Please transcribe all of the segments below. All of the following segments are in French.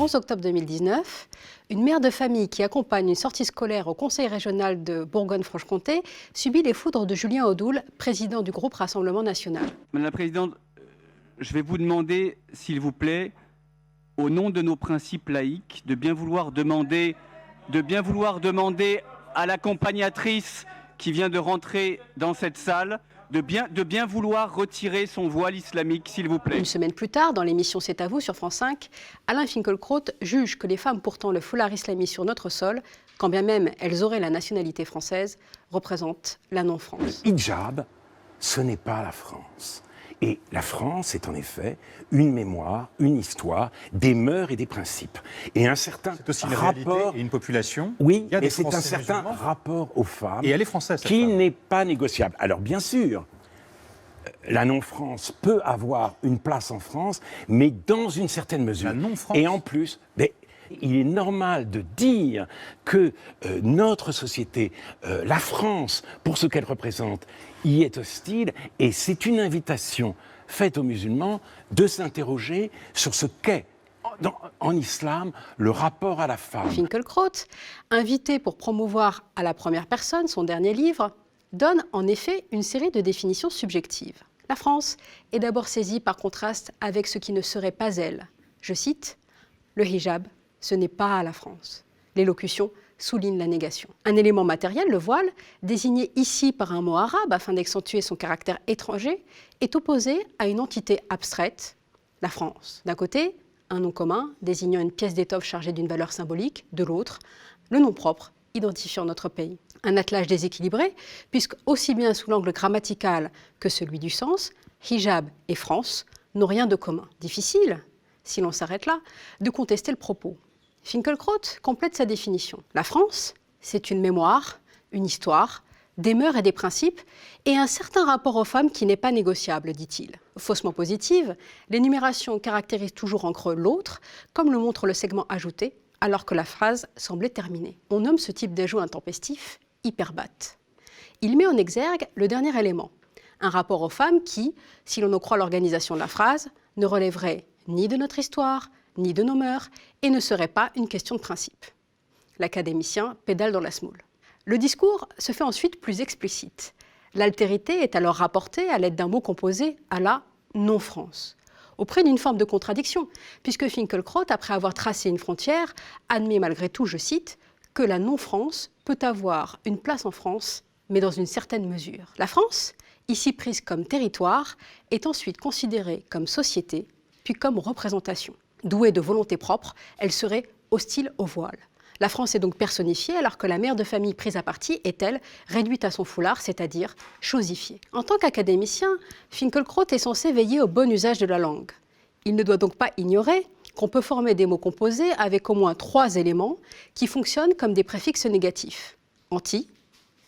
11 octobre 2019, une mère de famille qui accompagne une sortie scolaire au Conseil régional de Bourgogne-Franche-Comté subit les foudres de Julien Audoul, président du groupe Rassemblement national. Madame la Présidente, je vais vous demander, s'il vous plaît, au nom de nos principes laïques, de bien vouloir demander à l'accompagnatrice qui vient de rentrer dans cette salle de bien vouloir retirer son voile islamique, s'il vous plaît. Une semaine plus tard, dans l'émission C'est à vous sur France 5, Alain Finkielkraut juge que les femmes portant le foulard islamiste sur notre sol, quand bien même elles auraient la nationalité française, représentent la non-France. Le hijab, ce n'est pas la France. Et la France est en effet une mémoire, une histoire, des mœurs et des principes. Et un certain c'est aussi une rapport... réalité et une population. Oui, mais c'est un certain rapport aux femmes et elle est française, qui n'est pas négociable. Alors bien sûr, la non-France peut avoir une place en France, mais dans une certaine mesure. La non-France. Et en plus... il est normal de dire que notre société, la France, pour ce qu'elle représente, y est hostile, et c'est une invitation faite aux musulmans de s'interroger sur ce qu'est, en islam, le rapport à la femme. Finkielkraut, invité pour promouvoir à la première personne son dernier livre, donne en effet une série de définitions subjectives. La France est d'abord saisie par contraste avec ce qui ne serait pas elle. Je cite, « Le hijab, ce n'est pas la France. » L'élocution souligne la négation. Un élément matériel, le voile, désigné ici par un mot arabe afin d'accentuer son caractère étranger, est opposé à une entité abstraite, la France. D'un côté, un nom commun désignant une pièce d'étoffe chargée d'une valeur symbolique, de l'autre, le nom propre identifiant notre pays. Un attelage déséquilibré, puisque aussi bien sous l'angle grammatical que celui du sens, hijab et France n'ont rien de commun. Difficile, si l'on s'arrête là, de contester le propos. Finkielkraut complète sa définition. La France, c'est une mémoire, une histoire, des mœurs et des principes, et un certain rapport aux femmes qui n'est pas négociable, dit-il. Faussement positive, l'énumération caractérise toujours en creux l'autre, comme le montre le segment ajouté, alors que la phrase semblait terminée. On nomme ce type d'ajout intempestif hyperbate. Il met en exergue le dernier élément, un rapport aux femmes qui, si l'on en croit l'organisation de la phrase, ne relèverait ni de notre histoire, ni de nos mœurs, et ne serait pas une question de principe. L'académicien pédale dans la semoule. Le discours se fait ensuite plus explicite. L'altérité est alors rapportée à l'aide d'un mot composé à la non-France, auprès d'une forme de contradiction, puisque Finkielkraut, après avoir tracé une frontière, admet malgré tout, je cite, que la non-France peut avoir une place en France, mais dans une certaine mesure. La France, ici prise comme territoire, est ensuite considérée comme société, puis comme représentation. Douée de volonté propre, elle serait hostile au voile. La France est donc personnifiée, alors que la mère de famille prise à partie est, elle, réduite à son foulard, c'est-à-dire chosifiée. En tant qu'académicien, Finkielkraut est censé veiller au bon usage de la langue. Il ne doit donc pas ignorer qu'on peut former des mots composés avec au moins 3 éléments qui fonctionnent comme des préfixes négatifs. Anti,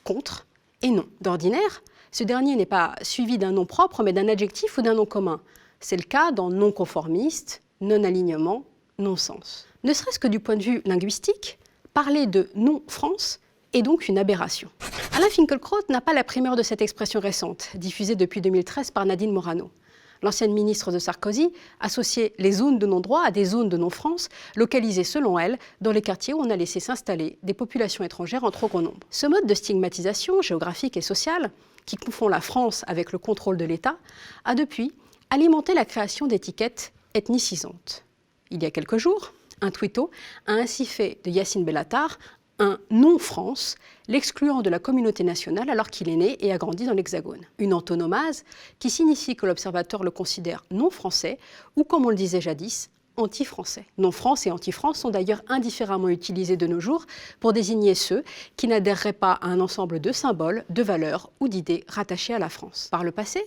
contre et non. D'ordinaire, ce dernier n'est pas suivi d'un nom propre, mais d'un adjectif ou d'un nom commun. C'est le cas dans non-conformiste, non-alignement, non-sens. Ne serait-ce que du point de vue linguistique, parler de non-France est donc une aberration. Alain Finkielkraut n'a pas la primeur de cette expression récente, diffusée depuis 2013 par Nadine Morano. L'ancienne ministre de Sarkozy associait les zones de non-droit à des zones de non-France, localisées selon elle dans les quartiers où on a laissé s'installer des populations étrangères en trop grand nombre. Ce mode de stigmatisation géographique et sociale, qui confond la France avec le contrôle de l'État, a depuis alimenté la création d'étiquettes ethnicisantes. Il y a quelques jours, un twitto a ainsi fait de Yacine Bellatar un non-France, l'excluant de la communauté nationale alors qu'il est né et a grandi dans l'Hexagone. Une antonomase qui signifie que l'observateur le considère non-français ou, comme on le disait jadis, anti-français. Non-France et anti-France sont d'ailleurs indifféremment utilisés de nos jours pour désigner ceux qui n'adhéreraient pas à un ensemble de symboles, de valeurs ou d'idées rattachées à la France. Par le passé,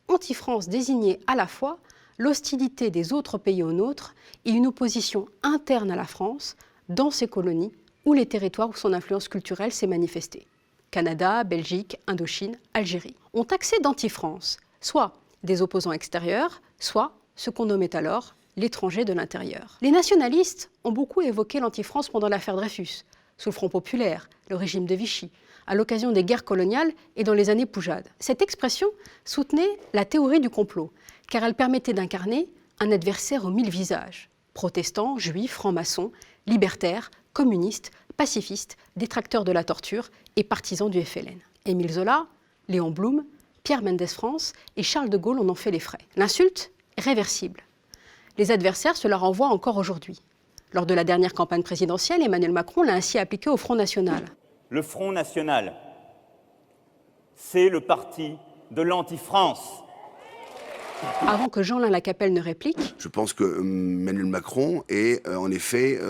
anti-France désignait à la fois l'hostilité des autres pays au nôtre et une opposition interne à la France dans ses colonies ou les territoires où son influence culturelle s'est manifestée. Canada, Belgique, Indochine, Algérie. On taxait d'anti-France soit des opposants extérieurs, soit ce qu'on nommait alors l'étranger de l'intérieur. Les nationalistes ont beaucoup évoqué l'anti-France pendant l'affaire Dreyfus, sous le Front populaire, le régime de Vichy, à l'occasion des guerres coloniales et dans les années Poujade. Cette expression soutenait la théorie du complot, car elle permettait d'incarner un adversaire aux 1000 visages. Protestants, juifs, francs-maçons, libertaires, communistes, pacifistes, détracteurs de la torture et partisans du FLN. Émile Zola, Léon Blum, Pierre Mendès France et Charles de Gaulle en ont fait les frais. L'insulte est réversible. Les adversaires se la renvoient encore aujourd'hui. Lors de la dernière campagne présidentielle, Emmanuel Macron l'a ainsi appliqué au Front National. Le Front National, c'est le parti de l'anti-France. Avant que Jean-Lin Lacapelle ne réplique, je pense que Emmanuel Macron est, en effet,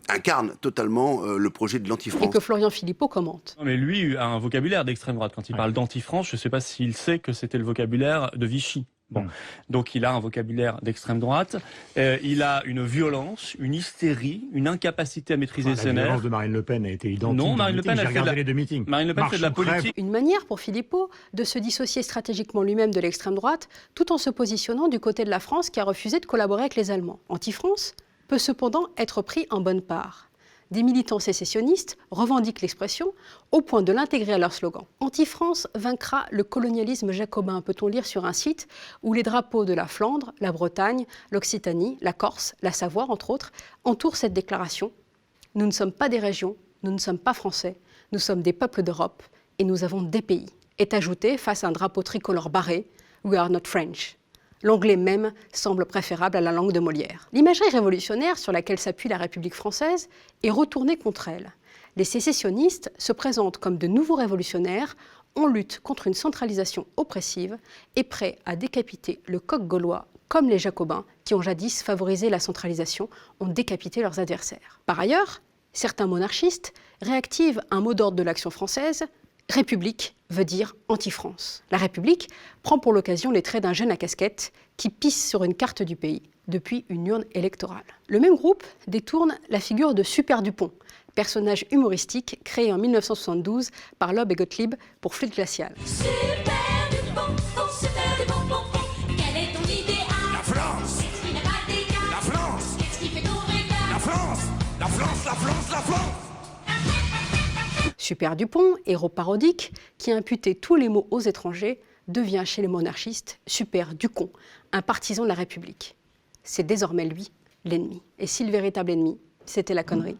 incarne totalement le projet de l'anti-France. Et que Florian Philippot commente. Non, mais lui a un vocabulaire d'extrême droite. Quand il parle d'anti-France, je ne sais pas s'il sait que c'était le vocabulaire de Vichy. Bon. Donc il a un vocabulaire d'extrême droite, il a une violence, une hystérie, une incapacité à maîtriser ses nerfs. La violence de Marine Le Pen a été identique. Non, Marine Le Pen a fait regardé les deux meetings. Marine Le Pen fait de la politique. Une manière pour Philippot de se dissocier stratégiquement lui-même de l'extrême droite, tout en se positionnant du côté de la France qui a refusé de collaborer avec les Allemands. Anti-France peut cependant être pris en bonne part. Des militants sécessionnistes revendiquent l'expression au point de l'intégrer à leur slogan. Anti-France vaincra le colonialisme jacobin, peut-on lire sur un site où les drapeaux de la Flandre, la Bretagne, l'Occitanie, la Corse, la Savoie, entre autres, entourent cette déclaration. Nous ne sommes pas des régions, nous ne sommes pas français, nous sommes des peuples d'Europe et nous avons des pays. Est ajouté face à un drapeau tricolore barré, We are not French. L'anglais même semble préférable à la langue de Molière. L'imagerie révolutionnaire sur laquelle s'appuie la République française est retournée contre elle. Les sécessionnistes se présentent comme de nouveaux révolutionnaires en lutte contre une centralisation oppressive et prêts à décapiter le coq gaulois comme les jacobins qui ont jadis favorisé la centralisation ont décapité leurs adversaires. Par ailleurs, certains monarchistes réactivent un mot d'ordre de l'action française. République veut dire anti-France. La République prend pour l'occasion les traits d'un jeune à casquette qui pisse sur une carte du pays depuis une urne électorale. Le même groupe détourne la figure de Super Dupont, personnage humoristique créé en 1972 par Loeb et Gottlieb pour Fluide Glacial. Super Dupont, oh Super Dupont, quelle est ton idéal? La France! Qu'est-ce qui n'a pas d'égal? La France! Qu'est-ce qui fait ton régal? La France! La France, la France, la France! Super Dupont, héros parodique, qui imputait tous les maux aux étrangers, devient chez les monarchistes Super Ducon, un partisan de la République. C'est désormais lui, l'ennemi. Et si le véritable ennemi, c'était la connerie?